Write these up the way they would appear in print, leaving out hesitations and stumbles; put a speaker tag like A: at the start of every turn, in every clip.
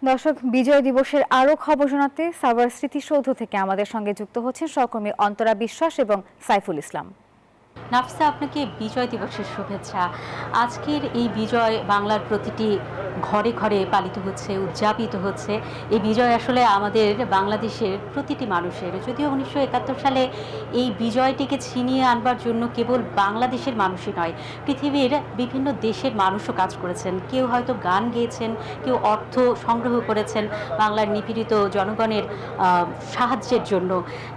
A: দর্শক, বিজয় দিবসের আরও খবর শোনাতে সাভার স্মৃতিসৌধ থেকে আমাদের সঙ্গে যুক্ত হচ্ছেন সহকর্মী অন্তরা বিশ্বাস এবং সাইফুল ইসলাম।
B: নাফসা, আপনাকে বিজয় দিবসের শুভেচ্ছা। আজকের এই বিজয় বাংলার প্রতিটি ঘরে ঘরে পালিত হচ্ছে, উদযাপিত হচ্ছে। এই বিজয় আসলে আমাদের বাংলাদেশের প্রতিটি মানুষের, যদিও 1971 সালে এই বিজয়টিকে ছিনিয়ে আনবার জন্য কেবল বাংলাদেশের মানুষই নয়, পৃথিবীর বিভিন্ন দেশের মানুষও কাজ করেছেন। কেউ হয়তো গান গেয়েছেন, কেউ অর্থ সংগ্রহ করেছেন বাংলার নিপীড়িত জনগণের সাহায্যের জন্য।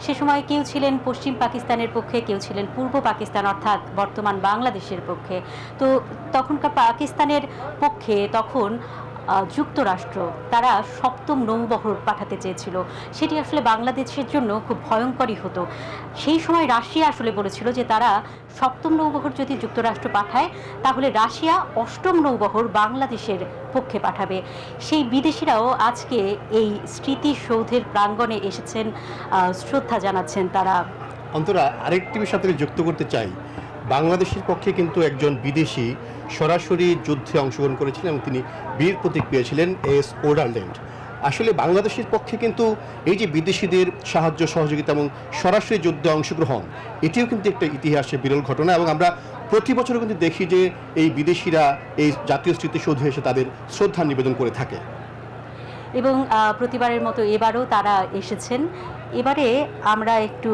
B: সে সময় কেউ ছিলেন পশ্চিম পাকিস্তানের পক্ষে, কেউ ছিলেন পূর্ব পাকিস্তান অর্থাৎ বর্তমান বাংলাদেশের পক্ষে। তো তখনকার পাকিস্তানের পক্ষে তখন যুক্তরাষ্ট্র তারা সপ্তম নৌবহর পাঠাতে চেয়েছিল। সেটি আসলে বাংলাদেশের জন্য খুব ভয়ঙ্করই হতো। সেই সময় রাশিয়া আসলে বলেছিল যে তারা সপ্তম নৌবহর যদি যুক্তরাষ্ট্র পাঠায় তাহলে রাশিয়া অষ্টম নৌবহর বাংলাদেশের পক্ষে পাঠাবে। সেই বিদেশিরাও আজকে এই স্মৃতিসৌধের প্রাঙ্গণে এসেছেন, শ্রদ্ধা জানাচ্ছেন তারা।
C: অন্তরা, আরেকটি বিষয় সাথে যুক্ত করতে চাই। বাংলাদেশের পক্ষে কিন্তু একজন বিদেশি সরাসরি যুদ্ধে অংশগ্রহণ করেছিলেন এবং তিনি বীর প্রতীক পেয়েছিলেন এস ওডারল্যান্ড। আসলে বাংলাদেশের পক্ষে কিন্তু এই যে বিদেশিদের সাহায্য সহযোগিতা এবং সরাসরি যুদ্ধে অংশগ্রহণ, এটিও কিন্তু একটা ইতিহাসে বিরল ঘটনা এবং আমরা প্রতি বছর কিন্তু দেখি যে এই বিদেশিরা এই জাতীয় স্মৃতিসৌধে এসে তাদের শ্রদ্ধা নিবেদন করে থাকে
B: এবং প্রতিবারের মতো এবারও তারা এসেছেন। এবারে আমরা একটু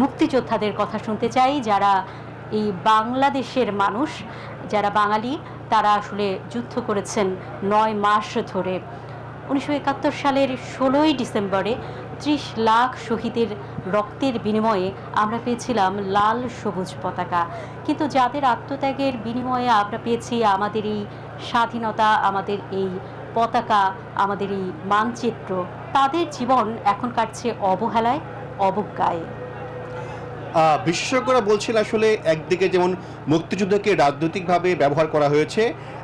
B: মুক্তিযোদ্ধাদের কথা শুনতে চাই, যারা এই বাংলাদেশের মানুষ, যারা বাঙালি, তারা আসলে যুদ্ধ করেছেন 9 মাস ধরে। 1971 সালের 16ই ডিসেম্বরে 30 লাখ শহীদের রক্তের বিনিময়ে আমরা পেয়েছিলাম লাল সবুজ পতাকা। কিন্তু যাদের আত্মত্যাগের বিনিময়ে আমরা পেয়েছি আমাদের এই স্বাধীনতা, আমাদের এই পতাকা, আমাদের এই মানচিত্র, তাদের জীবন এখন কাটছে অবহেলায়, অবজ্ঞায়।
C: বিশেষজ্ঞরা বলছেন আসলে একদিকে যেমন মুক্তিযুদ্ধকে রাজনৈতিকভাবে ব্যবহার করা হয়েছে,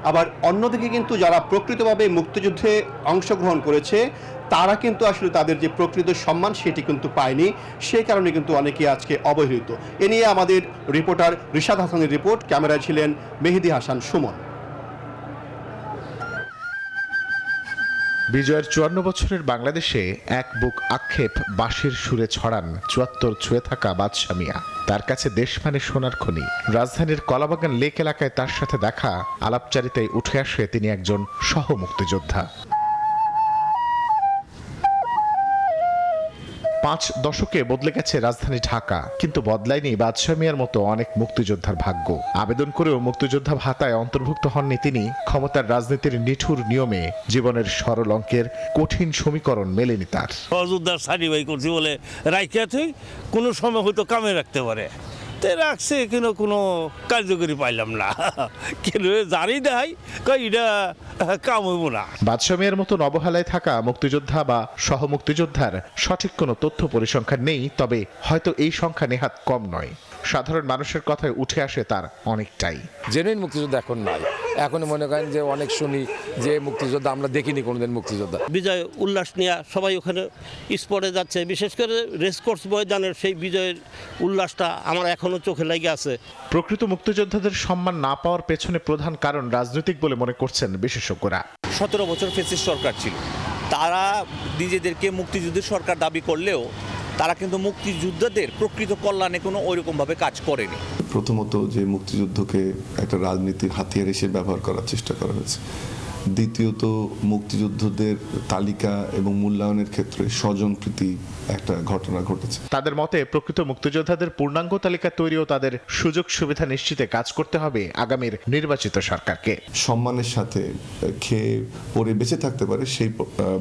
C: আবার অন্যদিকে কিন্তু যারা প্রকৃতভাবে মুক্তিযুদ্ধে অংশগ্রহণ করেছে তারা কিন্তু আসলে তাদের যে প্রকৃত সম্মান সেটি কিন্তু পায়নি। সেই কারণে কিন্তু অনেকে আজকে অবহেলিত। এ নিয়ে আমাদের রিপোর্টার রিশাদ হাসানের রিপোর্ট, ক্যামেরায় ছিলেন মেহেদি হাসান সুমন।
D: বিজয়ের 54 বছরের বাংলাদেশে এক বুক আক্ষেপ বাঁশির সুরে ছড়ান 74 ছুঁয়ে থাকা বাদশা মিয়া। তার কাছে দেশ মানে সোনার খনি। রাজধানীর কলাবাগান লেক এলাকায় তার সাথে দেখা আলাপচারিতায় উঠে আসে তিনি একজন সহ মুক্তিযোদ্ধা। 5 দশকে বদলে গেছে রাজধানী ঢাকা, কিন্তু বদলায়নি বাদশা মিয়ার মতো অনেক মুক্তিযোদ্ধার ভাগ্য। আবেদন করেও মুক্তিযোদ্ধা ভাতায় অন্তর্ভুক্ত হননি তিনি। ক্ষমতার রাজনীতির নিঠুর নিয়মে জীবনের সরল অঙ্কের কঠিন সমীকরণ মেলেনি তার।
E: সহযোদ্ধার সার্টিফাই করছি বলে রাইখাতে কোনো সময় হয়তো কামে রাখতে পারে, রাখছে কিন্তু কোনো কার্যকরী পাইলাম না। কিন্তু জানি নাই এটা কাম হইব না।
D: বাদশা মিয়ার মতো অবহেলায় থাকা মুক্তিযোদ্ধা বা সহ মুক্তিযোদ্ধার সঠিক কোনো তথ্য পরিসংখ্যান নেই, তবে হয়তো এই সংখ্যা নেহাত কম নয়। সাধারণ মানুষের কথায় উঠে আসে তার অনেকটাই।
F: জেনুইন মুক্তিযোদ্ধা এখন নাই। এখন মনে করেন যে অনেক শুনি যে মুক্তিযোদ্ধা আমরা দেখিনি কোনোদিন মুক্তিযোদ্ধা।
E: বিজয় উল্লাস নিয়ে সবাই ওখানে স্পটে যাচ্ছে, বিশেষ করে রেসকোর্স ময়দানের সেই বিজয়ের উল্লাসটা আমার এখনো চোখে লেগে আছে।
D: প্রকৃত মুক্তিযোদ্ধাদের সম্মান না পাওয়ার পেছনে প্রধান কারণ রাজনৈতিক বলে মনে করছেন বিশেষজ্ঞরা।
G: 17 বছর ফ্যাসিস্ট সরকার ছিল, তারা নিজেদেরকে মুক্তিযুদ্ধের সরকার দাবি করলেও তারা কিন্তু মুক্তিযোদ্ধাদের প্রকৃত কল্যাণে কোনো ওইরকমভাবে কাজ করেনি।
H: প্রথমত যে মুক্তিযুদ্ধকে একটা রাজনীতির হাতিয়ার হিসেবে ব্যবহার করার চেষ্টা করা হয়েছে। দ্বিতীয়ত মুক্তিযোদ্ধাদের তালিকা এবং মূল্যায়নের ক্ষেত্রে স্বজনপ্রীতি একটা ঘটনা ঘটেছে।
D: তাদের মতে প্রকৃত মুক্তিযোদ্ধাদের পূর্ণাঙ্গ তালিকা তৈরি ও তাদের সুযোগ সুবিধা নিশ্চিতে কাজ করতে হবে আগামীর নির্বাচিত সরকারকে।
H: সম্মানের সাথে খেয়ে পরে বেঁচে থাকতে পারে সেই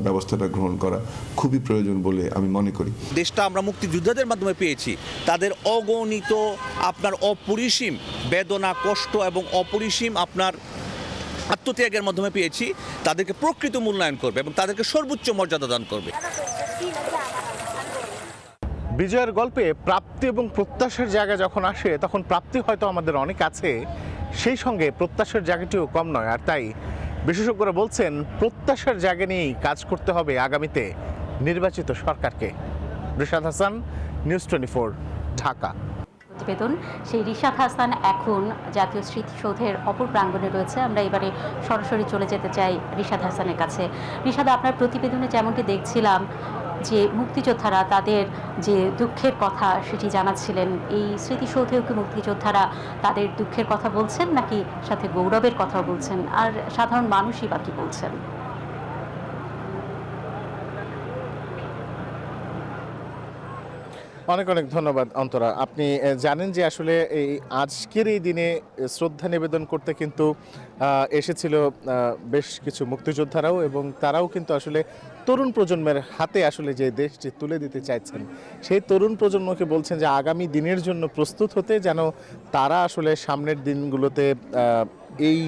H: ব্যবস্থাটা গ্রহণ করা খুবই প্রয়োজন বলে আমি মনে করি।
G: দেশটা আমরা মুক্তিযোদ্ধাদের মাধ্যমে পেয়েছি, তাদের অগণিত আপনার অপরিসীম বেদনা, কষ্ট এবং অপরিসীম আপনার আত্মত্যাগের মাধ্যমে পেয়েছি। তাদেরকে প্রকৃত মূল্যায়ন করবে এবং তাদেরকে সর্বোচ্চ মর্যাদা দান করবে।
D: বিজয়ের গল্পে প্রাপ্তি এবং প্রত্যাশার জায়গা যখন আসে তখন প্রাপ্তি হয়তো আমাদের অনেক আছে, সেই সঙ্গে প্রত্যাশার জায়গাটিও কম নয়। আর তাই বিশেষজ্ঞরা বলছেন প্রত্যাশার জায়গা নিয়েই কাজ করতে হবে আগামীতে নির্বাচিত সরকারকে। রিশাদ হাসান, নিউজ 24, ঢাকা।
B: প্রতিবেদন। সেই রিশাদ হাসান এখন জাতীয় স্মৃতিসৌধের অপর প্রাঙ্গণে রয়েছে। আমরা এবারে সরাসরি চলে যেতে চাই রিশাদ হাসানের কাছে। রিশাদ, আপনার প্রতিবেদনে যেমনটি দেখছিলাম যে মুক্তিযোদ্ধারা তাদের যে দুঃখের কথা সেটি জানাচ্ছিলেন, এই স্মৃতিসৌধেও কি মুক্তিযোদ্ধারা তাদের দুঃখের কথা বলছেন নাকি সাথে গৌরবের কথা বলছেন, আর সাধারণ মানুষই বা কি বলছেন?
D: অনেক অনেক ধন্যবাদ অন্তরা। আপনি জানেন যে আসলে এই আজকের এই দিনে শ্রদ্ধা নিবেদন করতে কিন্তু এসেছিল বেশ কিছু মুক্তিযোদ্ধারাও, এবং তারাও কিন্তু আসলে তরুণ প্রজন্মের হাতে আসলে যে দেশটি তুলে দিতে চাইছেন, সেই তরুণ প্রজন্মকে বলছেন যে আগামী দিনের জন্য প্রস্তুত হতে, যেন তারা আসলে সামনের দিনগুলোতে এই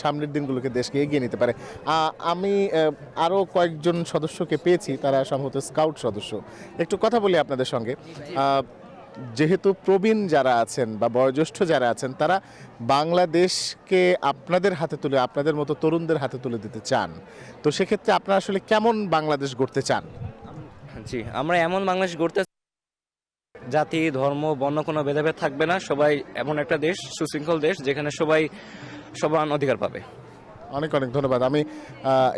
D: সামনের দিনগুলোকে দেশকে এগিয়ে নিতে পারে। আমি আরও কয়েকজন সদস্যকে পেয়েছি, তারা সম্ভবত স্কাউট সদস্য। একটু কথা বলি আপনাদের সঙ্গে। যেহেতু প্রবীণ যারা আছেন বা বয়োজ্যেষ্ঠ যারা আছেন, তারা বাংলাদেশকে আপনাদের হাতে তুলে, আপনাদের মতো তরুণদের হাতে তুলে দিতে চান, তো সেক্ষেত্রে আপনারা আসলে কেমন বাংলাদেশ গড়তে চান?
I: জি, আমরা এমন বাংলাদেশ গড়তে, জাতি ধর্ম বর্ণ কোনো ভেদাভেদ থাকবে না, সবাই এমন একটা দেশ, সুশৃঙ্খল দেশ, যেখানে সবাই সমান অধিকার পাবে।
D: অনেক অনেক ধন্যবাদ। আমি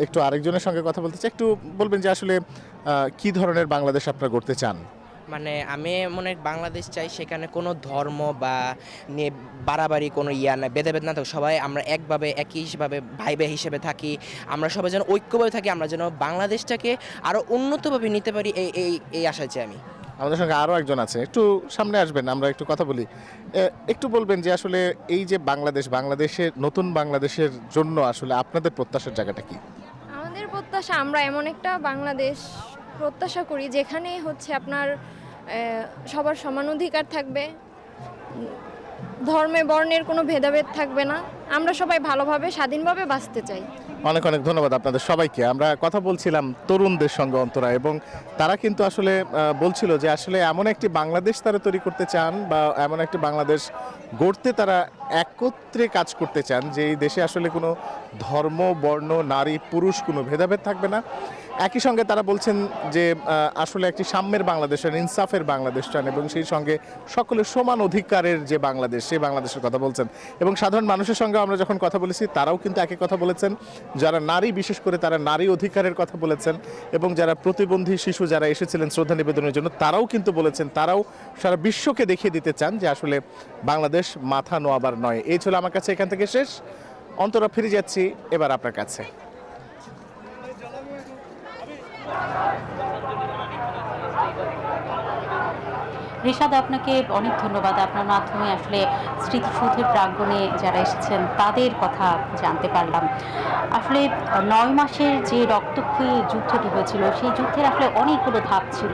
D: একটু আরেকজনের সঙ্গে কথা বলতে চাই। একটু বলবেন যে আসলে কি ধরনের বাংলাদেশ আপনারা গড়তে চান?
J: মানে আমি এমন এক বাংলাদেশ চাই সেখানে কোনো ধর্ম বা নিয়ে বাড়াবাড়ি কোনো না, ভেদাভেদ না থাকুক, সবাই আমরা একভাবে একইভাবে ভাই ভাই হিসেবে থাকি, আমরা সবাই যেন ঐক্যভাবে থাকি, আমরা যেন বাংলাদেশটাকে আরও উন্নতভাবে নিতে পারি, এই আশা চাই আমি।
D: আমাদের সঙ্গে আরও একজন আছে, একটু সামনে আসবেন, আমরা একটু কথা বলি। একটু বলবেন যে আসলে এই যে বাংলাদেশের নতুন বাংলাদেশের জন্য আসলে আপনাদের প্রত্যাশার জায়গাটা কি?
K: আমাদের প্রত্যাশা, আমরা এমন একটা বাংলাদেশ প্রত্যাশা করি যেখানে হচ্ছে আপনার সবার সমান অধিকার থাকবে, ধর্মে বর্ণের কোনো ভেদাভেদ থাকবে না, আমরা সবাই ভালোভাবে স্বাধীনভাবে বাঁচতে চাই।
D: অনেক অনেক ধন্যবাদ আপনাদের সবাইকে। আমরা কথা বলছিলাম তরুণদের সঙ্গে অন্তরা, এবং তারা কিন্তু আসলে বলছিল যে আসলে এমন একটি বাংলাদেশ তারা তৈরি করতে চান, বা এমন একটি বাংলাদেশ গড়তে তারা একত্রে কাজ করতে চান, যে এই দেশে আসলে কোনো ধর্ম বর্ণ নারী পুরুষ কোনো ভেদাভেদ থাকবে না। একই সঙ্গে তারা বলছেন যে আসলে একটি সাম্যের বাংলাদেশ চান, ইনসাফের বাংলাদেশ চান, এবং সেই সঙ্গে সকলের সমান অধিকারের যে বাংলাদেশ, সেই বাংলাদেশের কথা বলছেন। এবং সাধারণ মানুষের সঙ্গে আমরা যখন কথা বলেছি, তারাও কিন্তু একই কথা বলেছেন। যারা নারী, বিশেষ করে তারা নারী অধিকারের কথা বলেছেন, এবং যারা প্রতিবন্ধী শিশু যারা এসেছিলেন শ্রদ্ধা নিবেদনের জন্য, তারাও কিন্তু বলেছেন, তারাও সারা বিশ্বকে দেখিয়ে দিতে চান যে আসলে বাংলাদেশ মাথা নোয়াবার নয়। এই ছিল আমার কাছে এখান থেকে শেষ। অন্তরা, ফিরে যাচ্ছি এবার আপনার কাছে।
B: রিশাদ, আপনাকে অনেক ধন্যবাদ। আপনার মাধ্যমে আসলে স্মৃতিসৌধের প্রাঙ্গণে যারা এসেছেন তাদের কথা জানতে পারলাম। আসলে 9 মাসের যে রক্তক্ষয়ী যুদ্ধটি হয়েছিল, সেই যুদ্ধের আসলে অনেকগুলো ধাপ ছিল।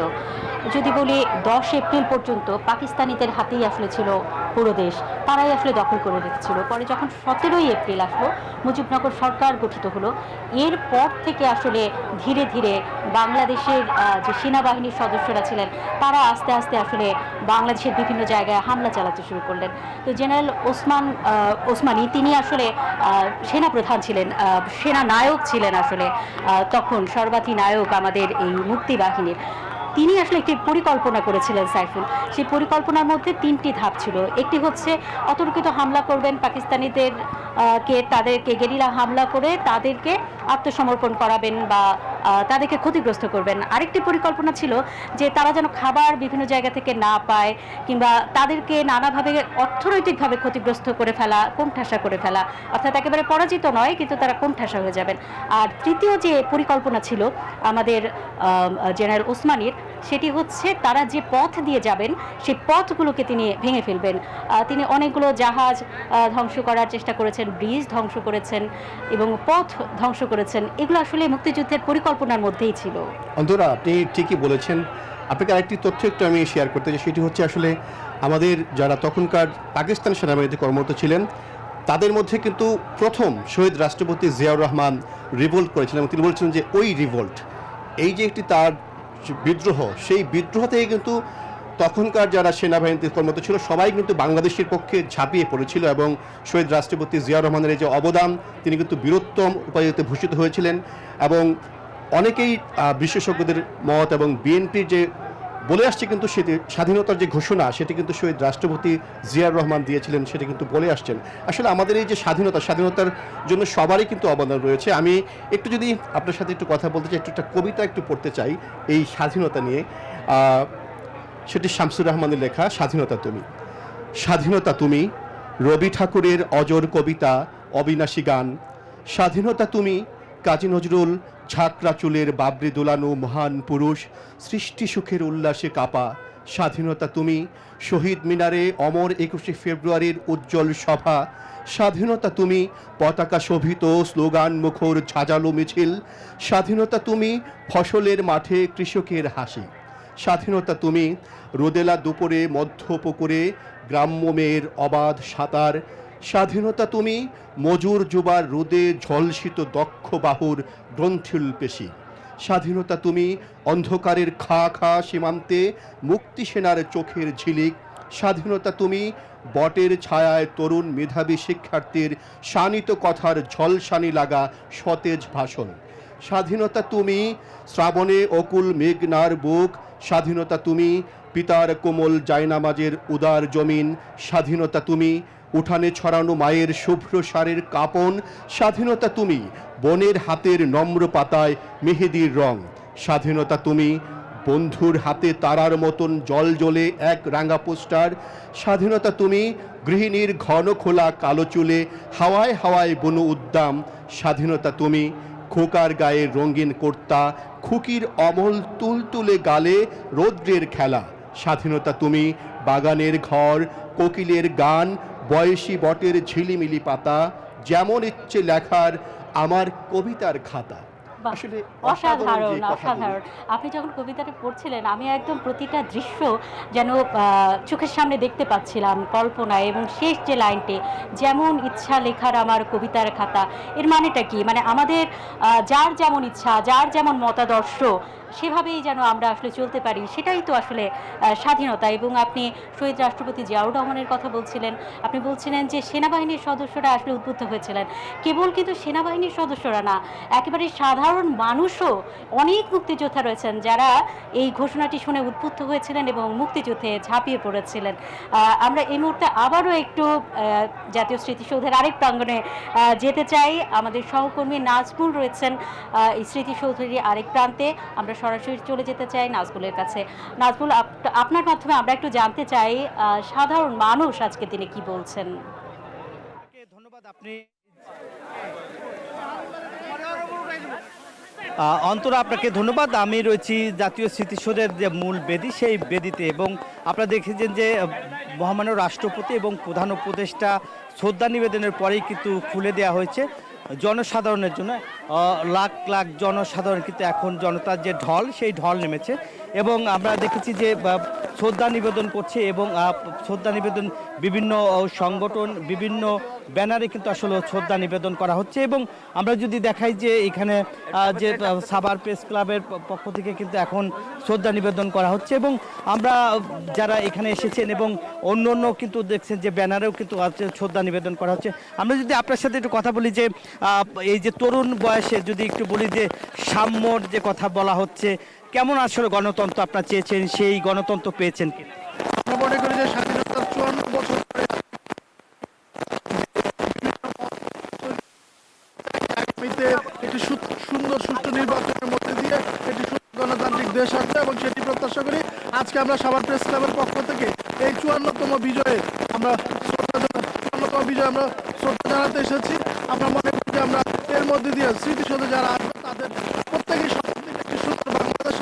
B: যদি বলি 10 এপ্রিল পর্যন্ত পাকিস্তানিদের হাতেই আসলে ছিল পুরো দেশ, তারাই আসলে দখল করে রেখেছিল। পরে যখন 17ই এপ্রিল আসলো, মুজিবনগর সরকার গঠিত হলো, এরপর থেকে আসলে ধীরে ধীরে বাংলাদেশের যে সেনাবাহিনীর সদস্যরা ছিলেন, তারা আস্তে আস্তে আসলে বাংলাদেশের বিভিন্ন জায়গায় হামলা চালাতে শুরু করলেন। তো জেনারেল ওসমানী তিনি আসলে সেনাপ্রধান ছিলেন, সেনানায়ক ছিলেন, আসলে তখন সর্বাধিনায়ক আমাদের এই মুক্তিবাহিনীর। তিনি আসলে একটি পরিকল্পনা করেছিলেন সাইফুল। সেই পরিকল্পনার মধ্যে 3টি ধাপ ছিল। একটি হচ্ছে অতর্কিত হামলা করবেন পাকিস্তানিদের, তাদেরকে গেরিলা হামলা করে তাদেরকে আত্মসমর্পণ করাবেন বা তাদেরকে ক্ষতিগ্রস্ত করবেন। আরেকটি পরিকল্পনা ছিল যে তারা যেন খাবার বিভিন্ন জায়গা থেকে না পায়, কিংবা তাদেরকে নানাভাবে অর্থনৈতিকভাবে ক্ষতিগ্রস্ত করে ফেলা, কোণঠাসা করে ফেলা, অর্থাৎ একেবারে পরাজিত নয়, কিন্তু তারা কোণঠাসা হয়ে যাবেন। আর তৃতীয় যে পরিকল্পনা ছিল আমাদের জেনারেল ওসমানীর, সেটি হচ্ছে তারা যে পথ দিয়ে যাবেন সেই পথগুলোকে তিনি ভেঙে ফেলবেন। তিনি অনেকগুলো জাহাজ ধ্বংস করার চেষ্টা করেছেন, ব্রিজ ধ্বংস করেছেন এবং পথ ধ্বংস করেছেন। এগুলো আসলে মুক্তিযুদ্ধের পরিকল্পনার মধ্যেই ছিল।
C: অন্তরা, আপনি ঠিকই বলেছেন। আপনাকে আরেকটি তথ্য একটু আমি শেয়ার করতে চাই। সেটি হচ্ছে আসলে আমাদের যারা তখনকার পাকিস্তান সেনাবাহিনীতে কর্মরত ছিলেন, তাদের মধ্যে কিন্তু প্রথম শহীদ রাষ্ট্রপতি জিয়াউর রহমান রিভোল্ট করেছিলেন, এবং তিনি বলছিলেন যে ওই রিভোল্ট, এই যে একটি তার বিদ্রোহ, সেই বিদ্রোহ থেকে কিন্তু তখনকার যারা সেনাবাহিনীতে কর্মরত ছিল সবাই কিন্তু বাংলাদেশের পক্ষে ঝাঁপিয়ে পড়েছিল, এবং শহীদ রাষ্ট্রপতি জিয়াউর রহমানের এই যে অবদান, তিনি কিন্তু বীরোত্তম উপাধিতে ভূষিত হয়েছিলেন। এবং অনেকেই বিশেষজ্ঞদের মত এবং বিএনপির যে বলে আসছে কিন্তু সেটি স্বাধীনতার যে ঘোষণা সেটি কিন্তু শহীদ রাষ্ট্রপতি জিয়াউর রহমান দিয়েছিলেন, সেটি কিন্তু বলে আসছেন। আসলে আমাদের এই যে স্বাধীনতার জন্য সবারই কিন্তু অবদান রয়েছে। আমি একটু যদি আপনার সাথে একটু কথা বলতে চাই, একটা কবিতা একটু পড়তে চাই এই স্বাধীনতা নিয়ে। সেটি শামসুর রহমানের লেখা, স্বাধীনতা তুমি। স্বাধীনতা তুমি, রবি ঠাকুরের অজর কবিতা, অবিনাশী গান। স্বাধীনতা তুমি, কাজী নজরুল ঝাঁকড়া চুলের বাবরি দোলানো মহান পুরুষ, সৃষ্টি সুখের উল্লাসে কাপা। স্বাধীনতা তুমি, শহীদ মিনারে অমর 21শে ফেব্রুয়ারির উজ্জ্বল সভা। স্বাধীনতা তুমি, পতাকা শোভিত স্লোগান মুখর ঝাঁঝালো মিছিল। স্বাধীনতা তুমি, ফসলের মাঠে কৃষকের হাসি। স্বাধীনতা তুমি, রোদেলা দুপুরে মধ্য পুকুরে গ্রাম্য মেয়ের অবাধ সাঁতার। স্বাধীনতা তুমি, মজুর যুবার রোদে ঝলসিত দক্ষ বাহুর গ্রন্থিল পেশি। স্বাধীনতা তুমি, অন্ধকারের খা খা সীমান্তে মুক্তি সেনার চোখের ঝিলিক। স্বাধীনতা তুমি, বটের ছায়ায় তরুণ মেধাবী শিক্ষার্থীর শানিত কথার ঝলসানি লাগা সতেজ ভাষণ। স্বাধীনতা তুমি, শ্রাবণে অকুল মেঘনার বুক। স্বাধীনতা তুমি, পিতার কোমল জায়নামাজের উদার জমিন। স্বাধীনতা তুমি, উঠানে ছড়ানো মায়ের শুভ্র সারের কাপন। স্বাধীনতা তুমি, বনের হাতের নম্র পাতায় মেহেদির রং। স্বাধীনতা তুমি, বন্ধুর হাতে তারার মতন জল জ্বলে এক রাঙা পোস্টার। স্বাধীনতা তুমি, গৃহিণীর ঘন খোলা কালো চুলে হাওয়ায় হাওয়ায় বনু উদ্দাম। স্বাধীনতা তুমি, খোকার গায়ে রঙিন কর্তা, খুকির অমল তুলতুলে গালে রৌদ্রের খেলা। স্বাধীনতা তুমি, বাগানের ঘর, কোকিলের গান, বয়সী বটের ঝিলিমিলি পাতা, যেমন ইচ্ছে লেখার আমার কবিতার খাতা।
B: বাহ,
C: আসলে
B: অসাধারণ
C: যে কথাগুলো।
B: অসাধারণ। আপনি যখন কবিতাটা পড়ছিলেন আমি একদম প্রতিটা দৃশ্য যেন চোখের সামনে দেখতে পাচ্ছিলাম কল্পনায়, এবং শেষ যে লাইনটি, যেমন ইচ্ছা লেখার আমার কবিতার খাতা, এর মানেটা কি? মানে আমাদের যার যেমন ইচ্ছা, যার যেমন মতাদর্শ, সেভাবেই যেন আমরা আসলে চলতে পারি, সেটাই তো আসলে স্বাধীনতা। এবং আপনি শহীদ রাষ্ট্রপতি জিয়াউর রহমানের কথা বলছিলেন, আপনি বলছিলেন যে সেনাবাহিনীর সদস্যরা আসলে উদ্বুদ্ধ হয়েছিলেন। কেবল কিন্তু সেনাবাহিনীর সদস্যরা না, একেবারে সাধারণ মানুষও, অনেক মুক্তিযোদ্ধা রয়েছেন যারা এই ঘোষণাটি শুনে উদ্বুদ্ধ হয়েছিলেন এবং মুক্তিযুদ্ধে ঝাঁপিয়ে পড়েছিলেন। আমরা এই মুহূর্তে আবারও একটু জাতীয় স্মৃতিসৌধের আরেক প্রাঙ্গণে যেতে চাই। আমাদের সহকর্মী নাজমুল রয়েছেন এই স্মৃতিসৌধের আরেক প্রান্তে। আমরা সরাসরি চলে যেতে চাই নাজমুলের কাছে। নাজমুল, আপনার মাধ্যমে আমরা একটু জানতে চাই সাধারণ মানুষ আজকে দিনে কি বলছেন।
L: ধন্যবাদ। আপনি অন্তরা, আপনাকে ধন্যবাদ। আমি রয়েছি জাতীয় স্মৃতিসৌধের যে মূল বেদি, সেই বেদিতে, এবং আপনারা দেখেছেন যে মহামান্য রাষ্ট্রপতি এবং প্রধান উপদেষ্টা শ্রদ্ধা নিবেদনের পরেই কিন্তু খুলে দেওয়া হয়েছে জনসাধারণের জন্য। লাখ লাখ জনসাধারণ কিন্তু এখন জনতার যে ঢল, সেই ঢল নেমেছে, এবং আমরা দেখেছি যে শ্রদ্ধা নিবেদন করছে, এবং শ্রদ্ধা নিবেদন বিভিন্ন সংগঠন, বিভিন্ন ব্যানারে কিন্তু আসলে শ্রদ্ধা নিবেদন করা হচ্ছে। এবং আমরা যদি দেখাই যে এখানে যে সাভার প্রেস ক্লাবের পক্ষ থেকে কিন্তু এখন শ্রদ্ধা নিবেদন করা হচ্ছে, এবং আমরা যারা এখানে এসেছেন এবং অন্য অন্য কিন্তু দেখছেন যে ব্যানারেও কিন্তু শ্রদ্ধা নিবেদন করা হচ্ছে। আমরা যদি আপনার সাথে একটু কথা বলি যে এই যে তরুণ বয়সে যদি একটু বলি যে সাম্যর যে কথা বলা হচ্ছে, কেমন আসলে গণতন্ত্র আপনারা চেয়েছেন, সেই গণতন্ত্র পেয়েছেন কি?
M: আমরা মনে করি যে স্বাধীনতার 54 বছর পরে আগামীতে একটি সুন্দর সুষ্ঠু নির্বাচনের মধ্যে দিয়ে একটি গণতান্ত্রিক দেশ আসবে, এবং সেটি প্রত্যাশা করি। আজকে আমরা সাভার প্রেস ক্লাবের পক্ষ থেকে এই 54তম বিজয়ে আমরা শ্রদ্ধা জানাতে এসেছি। আমরা মনে করি যে আমরা এর মধ্যে দিয়ে স্মৃতিসৌধে যারা আসবে তাদের প্রত্যেকেই একটি সুন্দর বাংলাদেশ।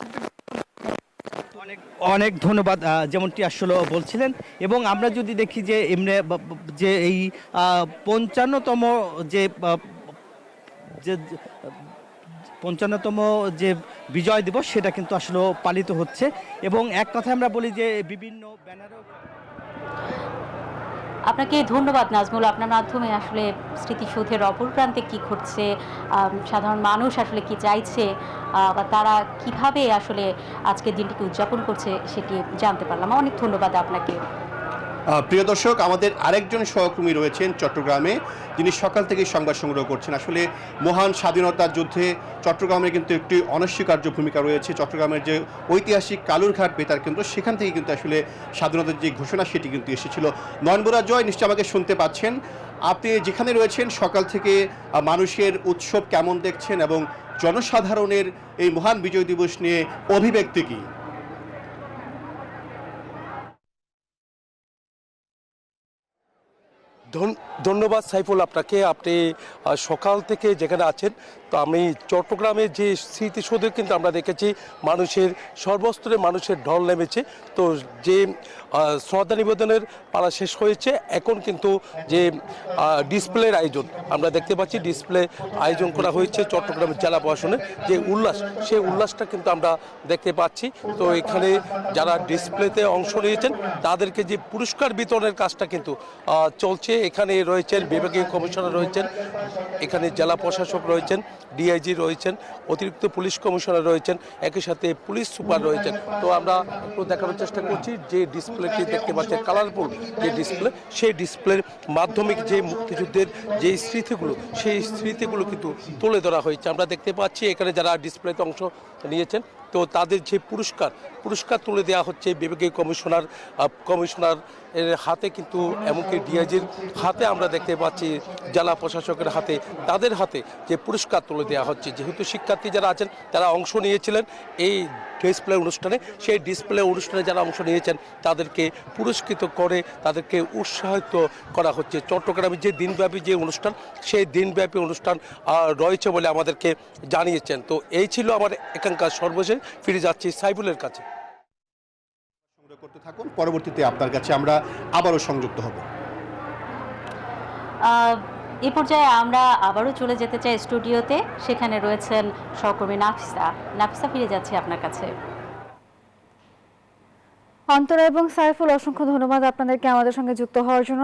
L: অনেক ধন্যবাদ। যেমনটি আসলে বলছিলেন, এবং আমরা যদি দেখি যে এমনি যে এই 55তম যে 55তম যে বিজয় দিবস, সেটা কিন্তু আসলে পালিত হচ্ছে, এবং এক কথায় আমরা বলি যে বিভিন্ন ব্যানারও।
B: আপনাকে ধন্যবাদ নাজমুল। আপনার মাধ্যমে আসলে স্মৃতিসৌধের অপর প্রান্তে কী ঘটছে, সাধারণ মানুষ আসলে কি চাইছে, বা তারা কিভাবে আসলে আজকের দিনটিকে উদযাপন করছে, সেটি জানতে পারলাম। অনেক ধন্যবাদ আপনাকে।
C: প্রিয় দর্শক, আমাদের আরেকজন সহকর্মী রয়েছেন চট্টগ্রামে, যিনি সকাল থেকে সংবাদ সংগ্রহ করছেন। আসলে মহান স্বাধীনতার যুদ্ধে চট্টগ্রামের কিন্তু একটি অনস্বীকার্য ভূমিকা রয়েছে। চট্টগ্রামের যে ঐতিহাসিক কালুরঘাট বেতার কেন্দ্র, সেখান থেকে কিন্তু আসলে স্বাধীনতার যে ঘোষণা সেটি কিন্তু এসেছিল। নয়নবরা জয়, নিশ্চয়ই আমাকে শুনতে পাচ্ছেন। আপনি যেখানে রয়েছেন সকাল থেকে মানুষের উৎসব কেমন দেখছেন এবং জনসাধারণের এই মহান বিজয় দিবস নিয়ে অভিব্যক্তি কী?
N: ধন্যবাদ সাইফুল আপনাকে। আপনি সকাল থেকে যেখানে আছেন, তো আমি চট্টগ্রামের যে স্মৃতিসৌধে কিন্তু আমরা দেখেছি মানুষের সর্বস্তরে মানুষের ঢল নেমেছে। তো যে শ্রদ্ধা নিবেদনের পালা শেষ হয়েছে, এখন কিন্তু যে ডিসপ্লের আয়োজন আমরা দেখতে পাচ্ছি, ডিসপ্লে আয়োজন করা হয়েছে চট্টগ্রামের জেলা প্রশাসনের যে উল্লাস, সেই উল্লাসটা কিন্তু আমরা দেখতে পাচ্ছি। তো এখানে যারা ডিসপ্লেতে অংশ নিয়েছেন তাদেরকে যে পুরস্কার বিতরণের কাজটা কিন্তু চলছে। এখানে রয়েছেন বিভাগীয় কমিশনার রয়েছেন, এখানে জেলা প্রশাসক রয়েছেন, ডিআইজি রয়েছেন, অতিরিক্ত পুলিশ কমিশনার রয়েছেন, একই সাথে পুলিশ সুপার রয়েছেন। তো আমরা একটু দেখানোর চেষ্টা করছি যে ডিসপ্লেটি দেখতে পাচ্ছেন কালারফুল যে ডিসপ্লে, সেই ডিসপ্লের মাধ্যমে যে মুক্তিযুদ্ধের যে স্মৃতিগুলো, সেই স্মৃতিগুলো কিন্তু তুলে ধরা হয়েছে। আমরা দেখতে পাচ্ছি এখানে যারা ডিসপ্লেতে অংশ নিয়েছেন, তো তাদের যে পুরস্কার তুলে দেওয়া হচ্ছে বিভাগীয় কমিশনার এর হাতে, কিন্তু এমনকি ডিআইজির হাতে আমরা দেখতে পাচ্ছি, জেলা প্রশাসকের হাতে, তাদের হাতে যে পুরস্কার তুলে দেওয়া হচ্ছে। যেহেতু শিক্ষার্থী যারা আছেন তারা অংশ নিয়েছিলেন এই ডিসপ্লে অনুষ্ঠানে, সেই ডিসপ্লে অনুষ্ঠানে যারা অংশ নিয়েছেন তাদেরকে পুরস্কৃত করে তাদেরকে উৎসাহিত করা হচ্ছে। চট্টগ্রামের যে দিনব্যাপী যে অনুষ্ঠান, সেই দিনব্যাপী অনুষ্ঠান রয়েছে বলে আমাদেরকে জানিয়েছেন। তো এই ছিল আমার এখানকার সর্বশেষ। ফিরে যাচ্ছি সাইফুলের কাছে।
C: সংগ্রহ করতে থাকুন, পরবর্তীতে আপনার কাছে আমরা আবারও সংযুক্ত হব।
B: এ পর্যায়ে আমরা আবারও চলে যেতে চাই স্টুডিওতে, সেখানে রয়েছেন সহকর্মী নাফিসা, ফিরে যাচ্ছি আপনার কাছে।
A: অন্তরা এবং সাইফুল, অসংখ্য ধন্যবাদ আপনাদেরকে আমাদের সঙ্গে যুক্ত হওয়ার জন্য।